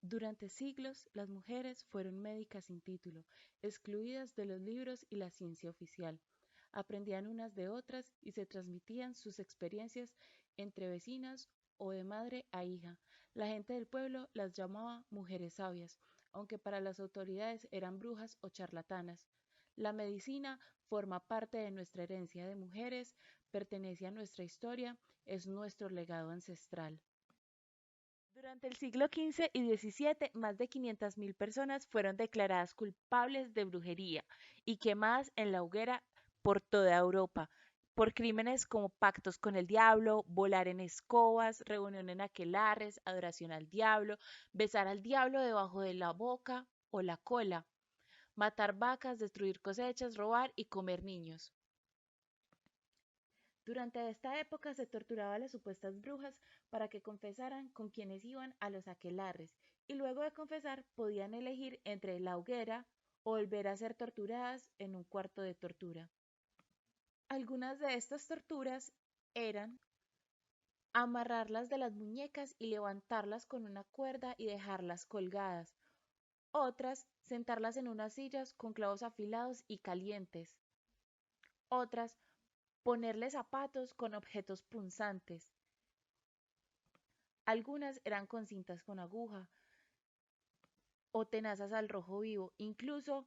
Durante siglos, las mujeres fueron médicas sin título, excluidas de los libros y la ciencia oficial. Aprendían unas de otras y se transmitían sus experiencias entre vecinas o de madre a hija. La gente del pueblo las llamaba mujeres sabias, aunque para las autoridades eran brujas o charlatanas. La medicina forma parte de nuestra herencia de mujeres, pertenece a nuestra historia, es nuestro legado ancestral. Durante el siglo XV y XVII, más de 500.000 personas fueron declaradas culpables de brujería y quemadas en la hoguera por toda Europa, por crímenes como pactos con el diablo, volar en escobas, reunión en aquelarres, adoración al diablo, besar al diablo debajo de la boca o la cola, matar vacas, destruir cosechas, robar y comer niños. Durante esta época se torturaba a las supuestas brujas para que confesaran con quienes iban a los aquelarres y luego de confesar podían elegir entre la hoguera o volver a ser torturadas en un cuarto de tortura. Algunas de estas torturas eran amarrarlas de las muñecas y levantarlas con una cuerda y dejarlas colgadas. Otras, sentarlas en unas sillas con clavos afilados y calientes. Otras, ponerle zapatos con objetos punzantes. Algunas eran con cintas con aguja o tenazas al rojo vivo, incluso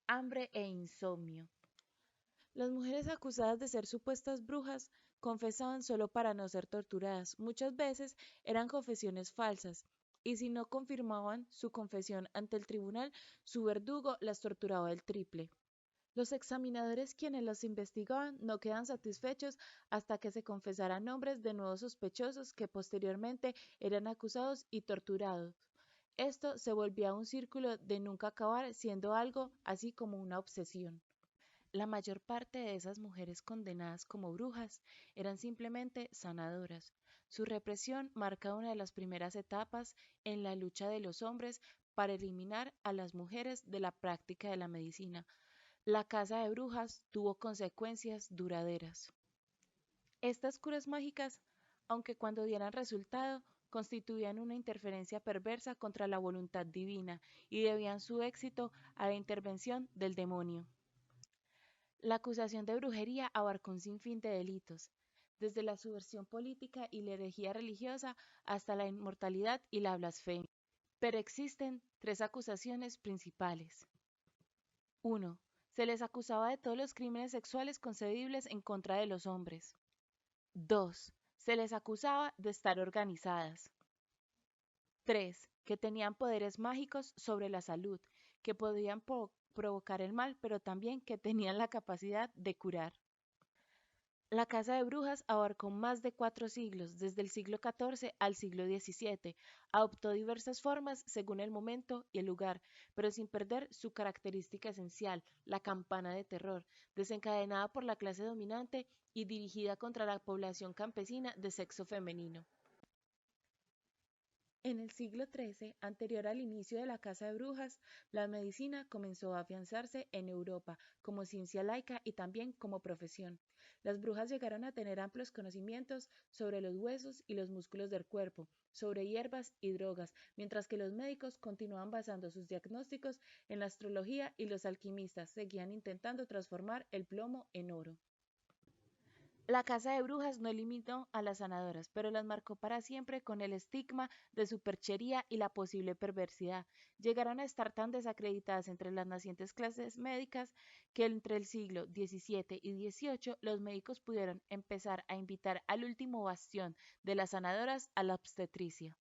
hambre e insomnio. Las mujeres acusadas de ser supuestas brujas confesaban solo para no ser torturadas. Muchas veces eran confesiones falsas y si no confirmaban su confesión ante el tribunal, su verdugo las torturaba el triple. Los examinadores quienes los investigaban no quedan satisfechos hasta que se confesaran nombres de nuevos sospechosos que posteriormente eran acusados y torturados. Esto se volvía un círculo de nunca acabar, siendo algo así como una obsesión. La mayor parte de esas mujeres condenadas como brujas eran simplemente sanadoras. Su represión marca una de las primeras etapas en la lucha de los hombres para eliminar a las mujeres de la práctica de la medicina. La caza de brujas tuvo consecuencias duraderas. Estas curas mágicas, aunque cuando dieran resultado, constituían una interferencia perversa contra la voluntad divina y debían su éxito a la intervención del demonio. La acusación de brujería abarcó un sinfín de delitos, desde la subversión política y la herejía religiosa hasta la inmortalidad y la blasfemia. Pero existen tres acusaciones principales. 1. Se les acusaba de todos los crímenes sexuales concebibles en contra de los hombres. 2. Se les acusaba de estar organizadas. 3. Que tenían poderes mágicos sobre la salud, que podían provocar el mal, pero también que tenían la capacidad de curar. La caza de brujas abarcó más de 4 siglos, desde el siglo XIV al siglo XVII. Adoptó diversas formas según el momento y el lugar, pero sin perder su característica esencial, la campana de terror, desencadenada por la clase dominante y dirigida contra la población campesina de sexo femenino. En el siglo XIII, anterior al inicio de la caza de brujas, la medicina comenzó a afianzarse en Europa como ciencia laica y también como profesión. Las brujas llegaron a tener amplios conocimientos sobre los huesos y los músculos del cuerpo, sobre hierbas y drogas, mientras que los médicos continuaban basando sus diagnósticos en la astrología y los alquimistas seguían intentando transformar el plomo en oro. La casa de brujas no eliminó a las sanadoras, pero las marcó para siempre con el estigma de superchería y la posible perversidad. Llegaron a estar tan desacreditadas entre las nacientes clases médicas que entre el siglo XVII y XVIII los médicos pudieron empezar a invitar al último bastión de las sanadoras a la obstetricia.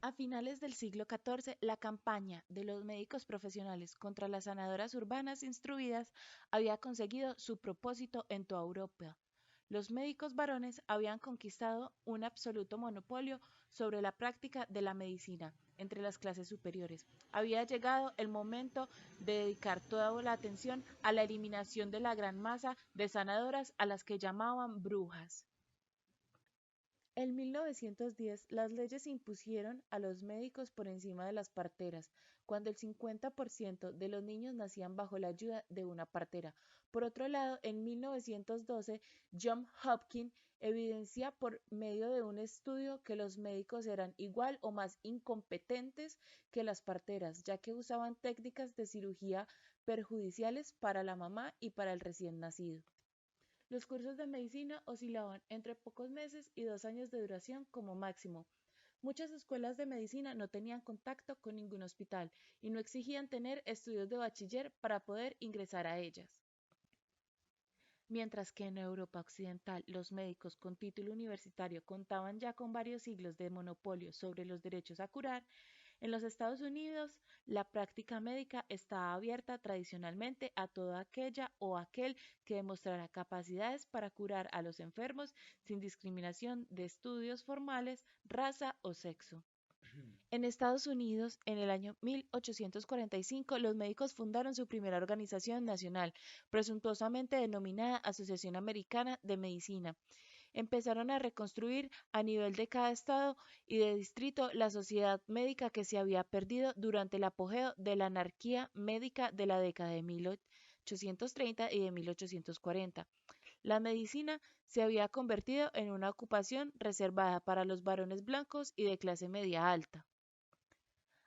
A finales del siglo XIV, la campaña de los médicos profesionales contra las sanadoras urbanas instruidas había conseguido su propósito en toda Europa. Los médicos varones habían conquistado un absoluto monopolio sobre la práctica de la medicina entre las clases superiores. Había llegado el momento de dedicar toda la atención a la eliminación de la gran masa de sanadoras a las que llamaban brujas. En 1910, las leyes impusieron a los médicos por encima de las parteras, cuando el 50% de los niños nacían bajo la ayuda de una partera. Por otro lado, en 1912, John Hopkins evidencia por medio de un estudio que los médicos eran igual o más incompetentes que las parteras, ya que usaban técnicas de cirugía perjudiciales para la mamá y para el recién nacido. Los cursos de medicina oscilaban entre pocos meses y 2 años de duración como máximo. Muchas escuelas de medicina no tenían contacto con ningún hospital y no exigían tener estudios de bachiller para poder ingresar a ellas. Mientras que en Europa Occidental los médicos con título universitario contaban ya con varios siglos de monopolio sobre los derechos a curar, en los Estados Unidos, la práctica médica está abierta tradicionalmente a toda aquella o aquel que demostrara capacidades para curar a los enfermos sin discriminación de estudios formales, raza o sexo. En Estados Unidos, en el año 1845, los médicos fundaron su primera organización nacional, presuntuosamente denominada Asociación Americana de Medicina. Empezaron a reconstruir a nivel de cada estado y de distrito la sociedad médica que se había perdido durante el apogeo de la anarquía médica de la década de 1830 y de 1840. La medicina se había convertido en una ocupación reservada para los varones blancos y de clase media alta.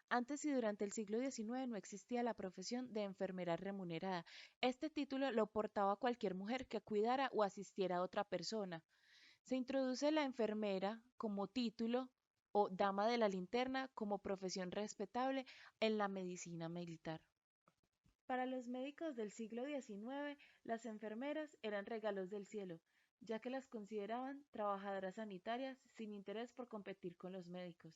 Antes y durante el siglo XIX no existía la profesión de enfermera remunerada. Este título lo portaba cualquier mujer que cuidara o asistiera a otra persona. Se introduce la enfermera como título o dama de la linterna como profesión respetable en la medicina militar. Para los médicos del siglo XIX, las enfermeras eran regalos del cielo, ya que las consideraban trabajadoras sanitarias sin interés por competir con los médicos.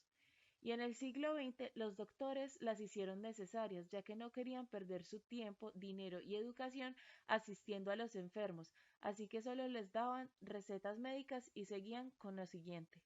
Y en el siglo XX los doctores las hicieron necesarias, ya que no querían perder su tiempo, dinero y educación asistiendo a los enfermos, así que solo les daban recetas médicas y seguían con lo siguiente.